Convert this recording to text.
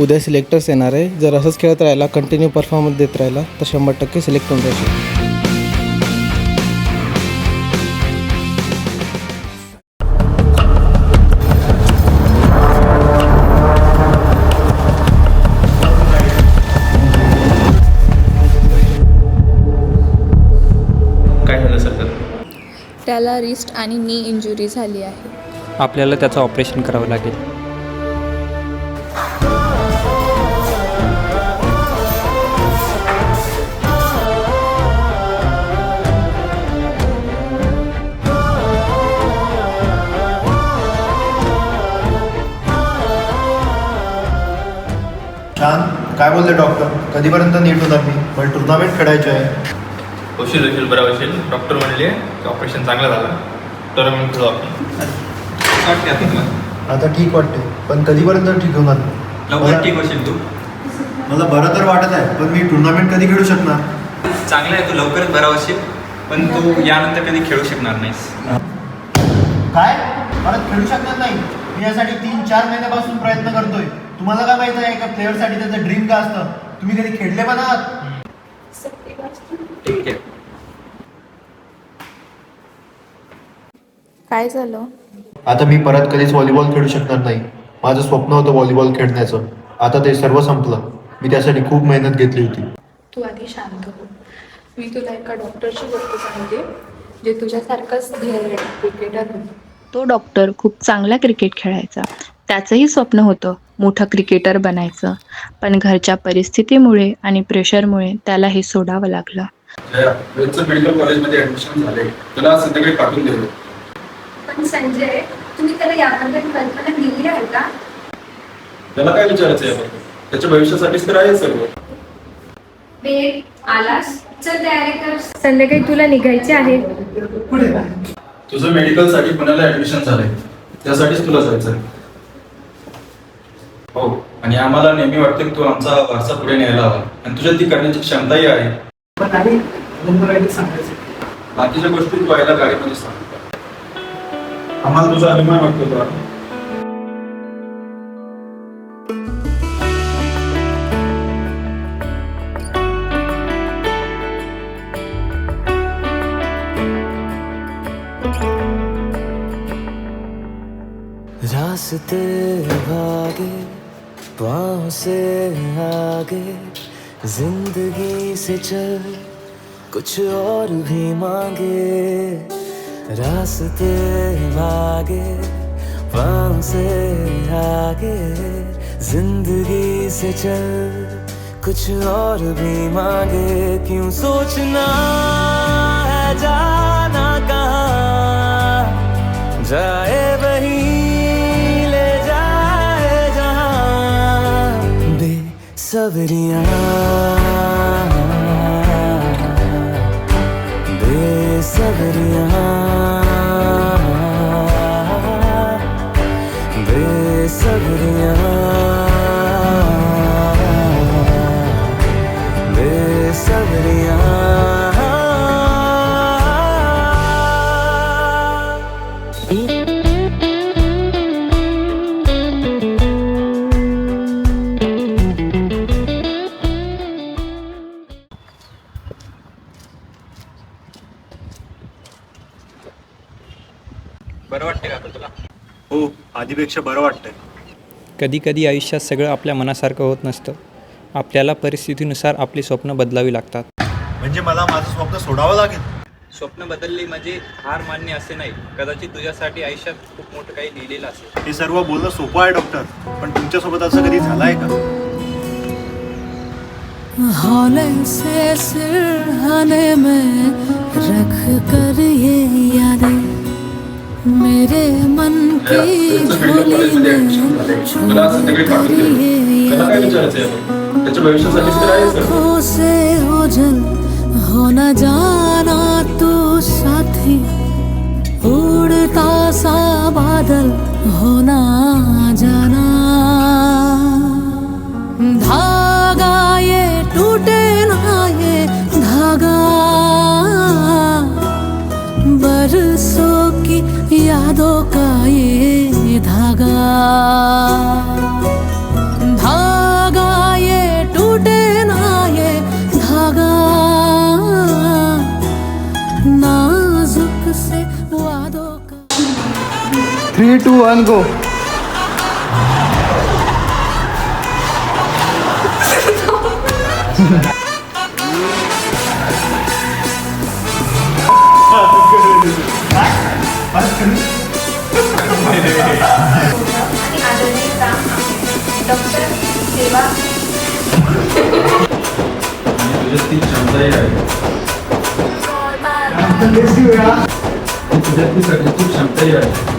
उद्या सिलेक्टर्स येणार आहे. जर असंच खेळत राहिला, कंटिन्यू परफॉर्मन्स देत राहिला तर 100% सिलेक्ट होऊन जाईल. काय झालं सर? त्याला रिस्ट आणि नी इंजुरी झाली आहे. आपल्याला त्याचं ऑपरेशन करावं लागेल. छान. काय बोलले डॉक्टर? कधीपर्यंत नीट होणार मी? पण टुर्नामेंट खेळायची आहे. होशील बरं होशील. डॉक्टर म्हणले की ऑपरेशन चांगलं झालं, टुर्नामेंट खेळू आपण. वाटते आता तुला? आता ठीक वाटते, पण कधीपर्यंत ठीक होणार? लवकर ठीक होशील तू. मला बरं तर वाटत आहे, पण मी टुर्नामेंट कधी खेळू शकणार? चांगलं आहे, तू लवकरच बरा होशील, पण तू यानंतर कधी खेळू शकणार नाहीस. काय? परत खेळू शकणार नाही? मी यासाठी 3-4 महिन्यापासून प्रयत्न करतोय. तुम्हाला काय माहित आहे का प्लेअरसाठी त्याचं ड्रीम काय असतं? तुम्ही कधी खेळले पण आहात? ठीक आहे. काय झालं? आता मी परत कधीच व्हॉलीबॉल खेळू शकणार नाही. माझं स्वप्न होतं व्हॉलीबॉल खेळण्याचं. आता ते सर्व संपलं. मी त्यासाठी खूप मेहनत घेतली होती. तू आधी शांत हो. मी तुला एका डॉक्टरची गोष्ट सांगते, जे तुझ्यासारखाच धीर क्रिकेटर होता. तो डॉक्टर खूप चांगला क्रिकेट खेळायचा. त्याचंही स्वप्न होतं मोठं क्रिकेटर बनायचं, पण घरच्या परिस्थितीमुळे आणि प्रेशरमुळे त्याला हे सोडावं लागलं. मेडिकल कॉलेजमध्ये ऍडमिशन झाले, तुला संध्याकाळी पाठवून दिलं. पण संजय, तुम्ही त्याला याबद्दल कल्पना दिली आहे का? त्याला काय विचारायचं याबद्दल? त्याच्या भविष्यासाठीच तर आहे सर्व. वेळ आलास, चल तयारी कर, संध्याकाळी तुला निघायचे आहे. तुझं मेडिकलसाठी पुण्याला ऍडमिशन झालंय, त्यासाठीच तुला जायचं. हो, आणि आम्हाला नेहमी वाटतं की तू आमचा वारसा पुढे न्यायला हवा, आणि तुझ्यात ती करण्याची क्षमताही आहे. बाकीच्या गोष्टी तू व्हायला गाडीमध्ये सांग. आम्हाला तुझा अभिमान वाटतो तुला. रास्ते भागे पाँव से आगे, जिंदगी से चल कुछ और भी मांगे. रास्ते भागे पाँव से आगे, जिंदगी से चल कुछ और भी मांगे. क्यों सोचना है जाना कहाँ, जाए वही ले जाए जहाँ. बेसब्रियाँ बेसब्रियाँ बेसब्रियाँ बेसब्रियाँ. बरं वाटते का आता तुला? हो, आधीपेक्षा बरं वाटतंय. कधी कधी आयुष्यात सगळं आपल्या मनासारखं होत नसतं. आपल्याला परिस्थितीनुसार आपली स्वप्न बदलावी लागतात. म्हणजे मला माझं स्वप्न सोडावं लागेल? स्वप्न बदलली म्हणजे हार मानणे असे नाही. कदाचित तुझ्यासाठी आयुष्यात खूप मोठं काही लिहिलेलं असेल. हे सर्व बोलणं सोपं आहे डॉक्टर, पण तुमच्यासोबत असं कधी झालं आहे का? हौले से सिरहाने में रख कर ये यादें, मेरे मन की झोली में तुला संध्याकाळी पाठवून दिलं. त्याला काय विचारायचं याबद्दल? त्याच्या भविष्यासाठीच तर आहे सर्व. आँखों से ओझल हो न जाना तू साथी, उड़ता सा बादल हो ना जाना. धागा ये टूटे ना ये धागा, बरसों की यादों का ये धागा. धागा 3, 2, 1 गो. आणि आदरणीय काम आहे डॉक्टर सेवा तुझ्या ती क्षमताही आहे तुझ्यात ती सगळ्याची क्षमताही आहे